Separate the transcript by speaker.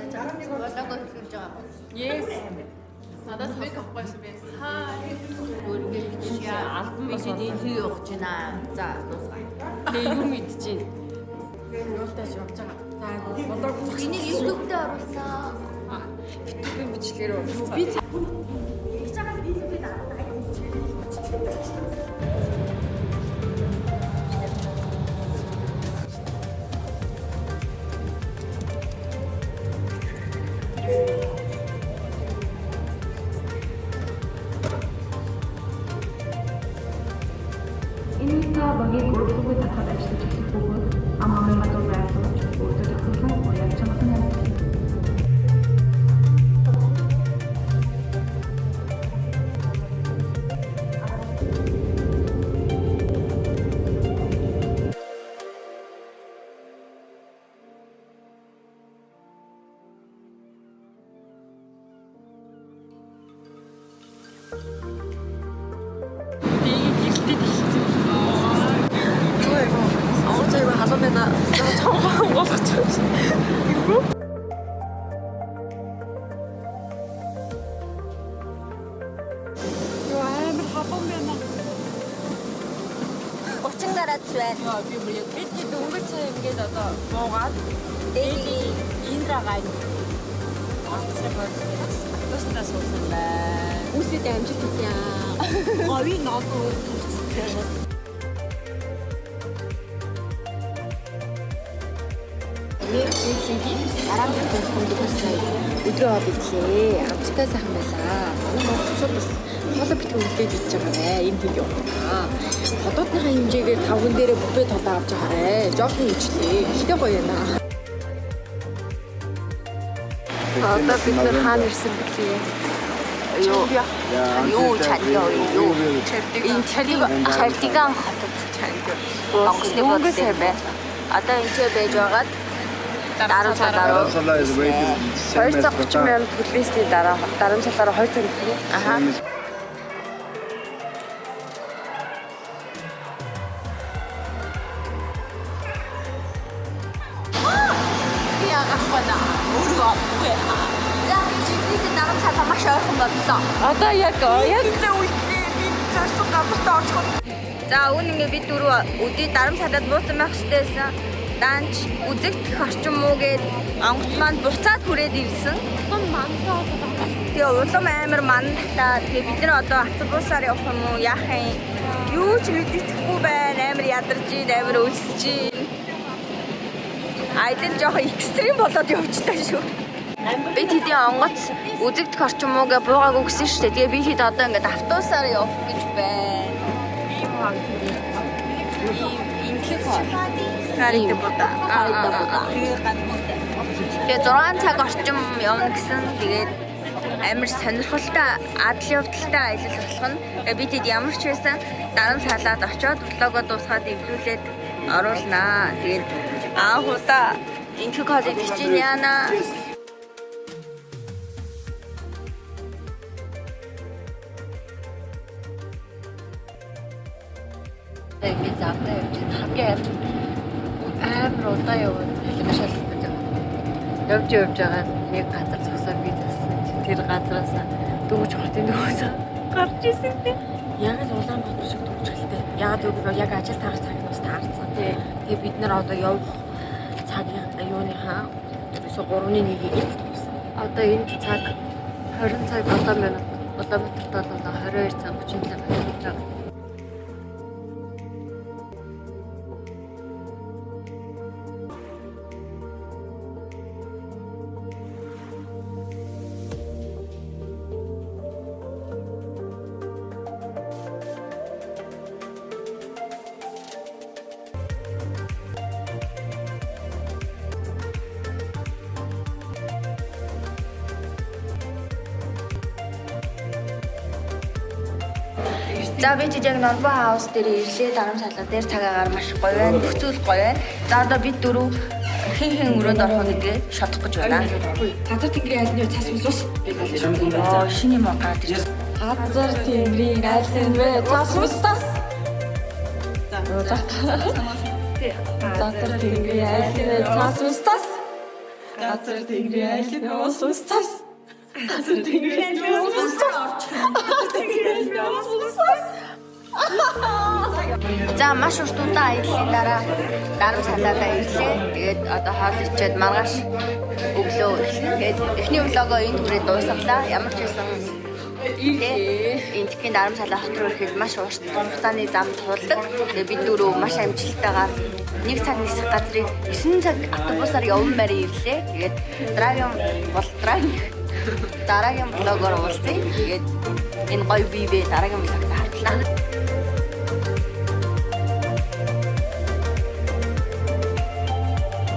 Speaker 1: Болоогүй хэлж байгаа.
Speaker 2: Yes. Надаас нэг авахгүй шүү би.
Speaker 1: Өөргөө бичиж албан мэдээд илүү явах гэж байна. За дуусгая.
Speaker 2: Тэгээ юу мэдчихээн. Юутай ч явж байгаа. За болоог зогсоо.
Speaker 1: Энийг YouTube-д оруулсан.
Speaker 2: YouTube-ийн бичлэгээр оруулсан. Би
Speaker 1: Хийж байгаа видеог дараа.
Speaker 3: Энэ та багийг өөрсдөө татаад ажиллаж ирэх бөгөөд амаа мадуу байлгаж өөртөө тохиолсон уян чамсан юм.
Speaker 1: байна.
Speaker 2: би дөнгөж цаа ингээд одоо буугаад энэ дагаа Тусдаа суусан бай.
Speaker 1: Үсэд амжилт хийя. Говийн ногоо үзчихсэн. Арам төлөвлөсөн өдрөө бидлээ. Амттай сайхан байлаа. Манай монголчууд бас хоолой битгий үлдээж идэж байгаа нэ. Энэ тийм юм. Хотоодныхаа хэмжээгээр тавган дээрээ бүбэ толоо авч байгаарэ. Жоохны хэмжлээ. Ихтэй гоё юм аа. Одоо бид нэр хаана ирсэн бэлээ? Юу чандаа юу? Энэ Чардиган хотод онгоцны бодлоо бай. Одоо энэ ч байж байгаад дараа цалаараа 230,000 төлөвлөсний дараа цалаараа 2 цаг ирсэн. Аха. Одоо яг цаасан газартаа орчиход. За үүн ингээ бид дөрөв өдөө дарам салаад буусан байх штэйсэн. Данч үзэгдэх орчин муу гээд онгоц маань буцаад хүрээд ирсэн. Тэгээ улам амар манлаа. Тэгээ бид нар одоо автобусаар явах юм уу? Яах юм? Юу ч мэддэхгүй байна. Амар ядарч ийн, амар өлсөж ийн. Айдэн жоохон экстрим болоод явчихлаа шүү. Би тэдийн онгоц үзэгдэх орчин муу гэ буугаагүй гэсэн шүү дээ. Тэгээ би хэд одоо ингээд автобусаар явах гэж байна. Гарид бота. Тэгээ 6 цаг орчим явна гэсэн. Тэгээд амар сонирхолтой адал явдалтай аялал болох нь. Би тэд ямар ч байсан даран салаад очиод влогоо дуусгаад эвлүүлээд оруулнаа. Тэгээд аахуудаа инкю кодыг бичиж яана. Ингээд завтай явж хамгийн амар удаа яваад хэлмэ шалгаж байгаа. Явж байгаа нэг газар зогсоод би зассан. Тэр газараас дөнгөж хотын дөрөөс гарч ирсэн тий. Яг л Улаанбаатар шиг дөнгөж хэлтэй. Яг дөнгөж яг ажил таарах цаг нь бас таарсан. Тэгээ бид нар одоо явах цагийн юуныхаа 3-1-ийг хэлсэн. Одоо энэ цаг 20 цаг 7 минут. Улаанбаатарт бол одоо 22 цаг 37 минут байна. За би жижиг Норбо хаус дээр ирлээ дарам салаа дээр цагаагаар маш гоё байна. Бүцүүл гоё байна. За одоо бид дөрөв хин өрөөнд орох гэдгээ шатах гэж байна.
Speaker 3: Газар тэнгэрийн айлны цас ус.
Speaker 1: Оо шиний муу гараад ирсэн.
Speaker 3: Газар тэнгэрийн айлны цас ус. Газар тэнгэрийн айлны цас ус.
Speaker 2: Газар тэнгэрийн айлын яваас устас. Газар тэнгэрийн яваас устас. Тэнгэрийн яваас устас.
Speaker 1: За маш урт удаа аяллаа дараа дарам салаадаа ирлээ. Тэгээд одоо хоол ичээд маргааш өглөө эхлэв. Тэгээд эхний влогоо энд хүрээд дуусгалаа. Ямар ч байсан энтхийн дарам салаа хот руу ирэхэд маш урт хугацааны зам тулдаг. Тэгээд бид дөрөв маш амжилттайгаар 1 цаг нисэх газрыг 9 цаг автобусаар явсан байраа ирлээ. Тэгээд дараагийн влогоор уулзъя. Тэгээд энэ гоё бие дараагийн влогт хартлаа.